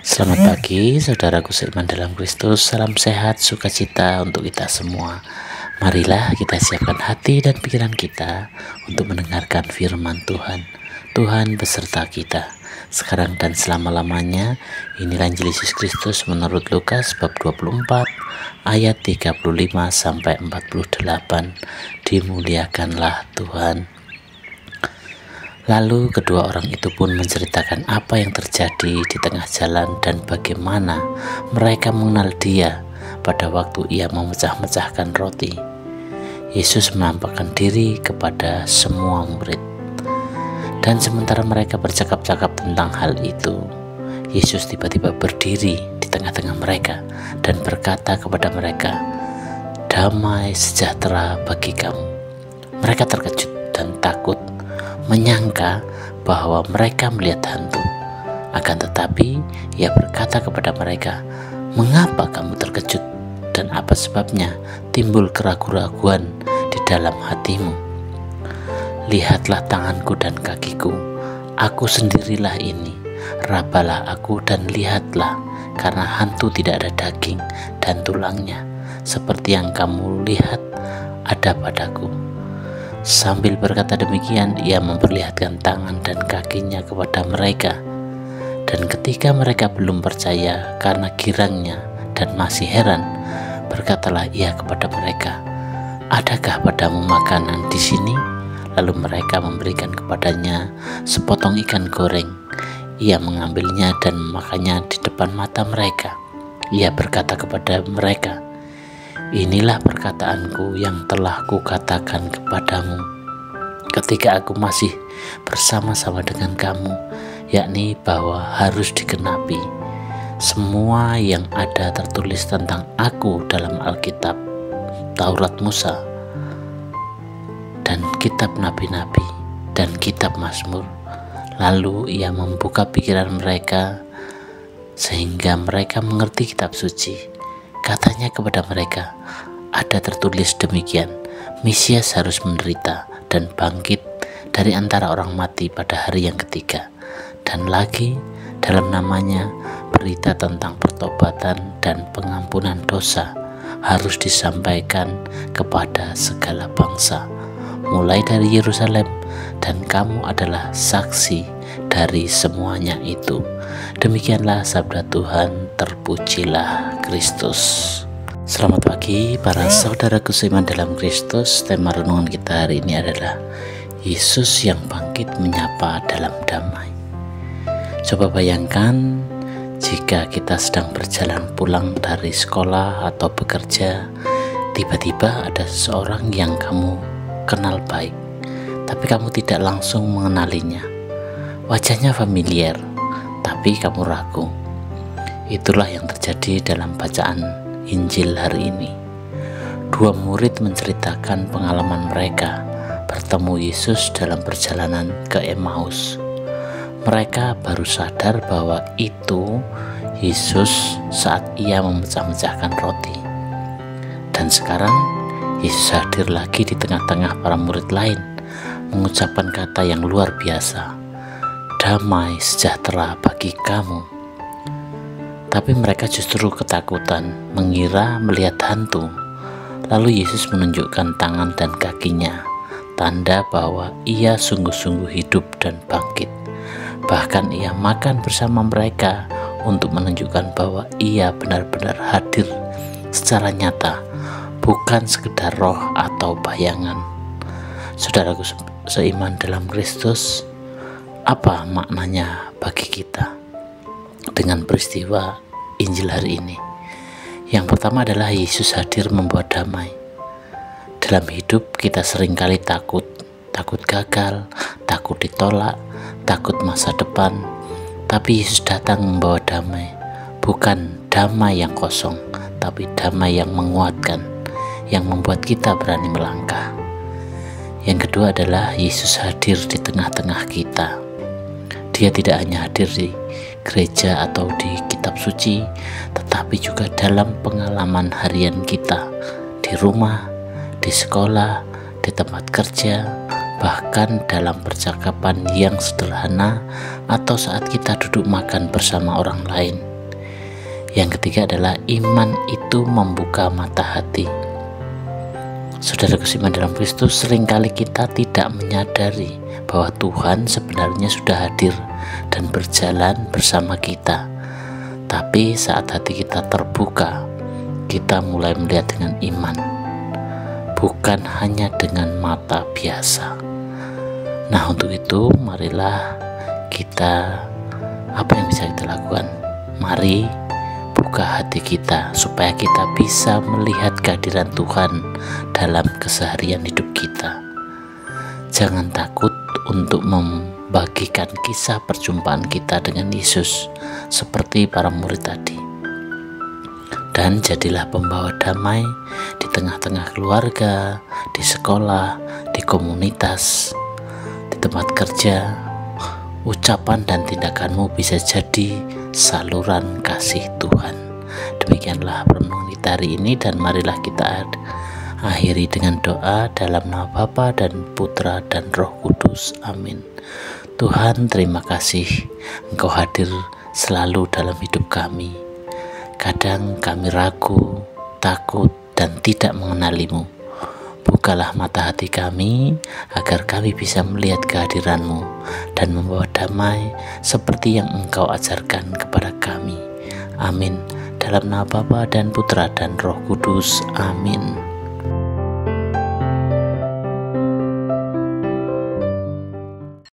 Selamat pagi, saudaraku seiman dalam Kristus. Salam sehat, sukacita untuk kita semua. Marilah kita siapkan hati dan pikiran kita untuk mendengarkan firman Tuhan. Tuhan beserta kita, sekarang dan selama-lamanya. Inilah Injil Yesus Kristus menurut Lukas bab 24 ayat 35 sampai 48. Dimuliakanlah Tuhan. Lalu kedua orang itu pun menceritakan apa yang terjadi di tengah jalan dan bagaimana mereka mengenal Dia pada waktu Ia memecah-mecahkan roti. Yesus menampakkan diri kepada semua murid. Dan sementara mereka bercakap-cakap tentang hal itu, Yesus tiba-tiba berdiri di tengah-tengah mereka dan berkata kepada mereka, "Damai sejahtera bagi kamu." Mereka terkejut dan takut, menyangka bahwa mereka melihat hantu. Akan tetapi Ia berkata kepada mereka, "Mengapa kamu terkejut dan apa sebabnya timbul keraguan-raguan di dalam hatimu? Lihatlah tanganku dan kakiku, aku sendirilah ini. Rabalah aku dan lihatlah, karena hantu tidak ada daging dan tulangnya, seperti yang kamu lihat ada padaku." Sambil berkata demikian, Ia memperlihatkan tangan dan kakinya kepada mereka. Dan ketika mereka belum percaya karena girangnya dan masih heran, berkatalah Ia kepada mereka, "Adakah padamu makanan di sini?" Lalu mereka memberikan kepadanya sepotong ikan goreng. Ia mengambilnya dan memakannya di depan mata mereka. Ia berkata kepada mereka, "Inilah perkataanku yang telah kukatakan kepadamu ketika aku masih bersama-sama dengan kamu, yakni bahwa harus digenapi semua yang ada tertulis tentang aku dalam Alkitab, Taurat Musa, dan kitab nabi-nabi, dan kitab Mazmur." Lalu Ia membuka pikiran mereka sehingga mereka mengerti kitab suci. Katanya kepada mereka, "Ada tertulis demikian, Mesias harus menderita dan bangkit dari antara orang mati pada hari yang ketiga. Dan lagi dalam namanya berita tentang pertobatan dan pengampunan dosa harus disampaikan kepada segala bangsa, mulai dari Yerusalem, dan kamu adalah saksi dari semuanya itu." Demikianlah sabda Tuhan, terpujilah Kristus. Selamat pagi para saudaraku seiman dalam Kristus. Tema renungan kita hari ini adalah Yesus yang bangkit menyapa dalam damai. Coba bayangkan jika kita sedang berjalan pulang dari sekolah atau bekerja, tiba-tiba ada seseorang yang kamu kenal baik, tapi kamu tidak langsung mengenalinya. Wajahnya familiar, tapi kamu ragu. Itulah yang terjadi dalam bacaan Injil hari ini. Dua murid menceritakan pengalaman mereka bertemu Yesus dalam perjalanan ke Emmaus. Mereka baru sadar bahwa itu Yesus saat Ia memecah-mecahkan roti. Dan sekarang Yesus hadir lagi di tengah-tengah para murid lain, mengucapkan kata yang luar biasa, "Damai sejahtera bagi kamu." Tapi mereka justru ketakutan, mengira melihat hantu. Lalu Yesus menunjukkan tangan dan kakinya, tanda bahwa Ia sungguh-sungguh hidup dan bangkit. Bahkan Ia makan bersama mereka untuk menunjukkan bahwa Ia benar-benar hadir secara nyata, bukan sekedar roh atau bayangan. Saudaraku seiman dalam Kristus, apa maknanya bagi kita dengan peristiwa Injil hari ini? Yang pertama adalah Yesus hadir membawa damai. Dalam hidup kita seringkali takut gagal, takut ditolak, takut masa depan. Tapi Yesus datang membawa damai, bukan damai yang kosong, tapi damai yang menguatkan, yang membuat kita berani melangkah. Yang kedua adalah Yesus hadir di tengah-tengah kita. Dia tidak hanya hadir di gereja atau di kitab suci, tetapi juga dalam pengalaman harian kita, di rumah, di sekolah, di tempat kerja, bahkan dalam percakapan yang sederhana atau saat kita duduk makan bersama orang lain. Yang ketiga adalah iman itu membuka mata hati. Saudara seiman dalam Kristus, seringkali kita tidak menyadari bahwa Tuhan sebenarnya sudah hadir dan berjalan bersama kita. Tapi saat hati kita terbuka, kita mulai melihat dengan iman, bukan hanya dengan mata biasa. Nah, untuk itu marilah kita, apa yang bisa kita lakukan? Mari buka hati kita supaya kita bisa melihat kehadiran Tuhan dalam keseharian hidup kita. Jangan takut untuk membagikan kisah perjumpaan kita dengan Yesus seperti para murid tadi. Dan jadilah pembawa damai di tengah-tengah keluarga, di sekolah, di komunitas, di tempat kerja. Ucapan dan tindakanmu bisa jadi saluran kasih Tuhan. Demikianlah renungan kita hari ini, dan marilah kita akhiri dengan doa dalam nama Bapa dan Putra dan Roh Kudus. Amin. Tuhan, terima kasih Engkau hadir selalu dalam hidup kami. Kadang kami ragu, takut, dan tidak mengenalimu. Bukalah mata hati kami agar kami bisa melihat kehadiran-Mu dan membawa damai seperti yang Engkau ajarkan kepada kami. Amin. Dalam nama Bapa dan Putra dan Roh Kudus. Amin.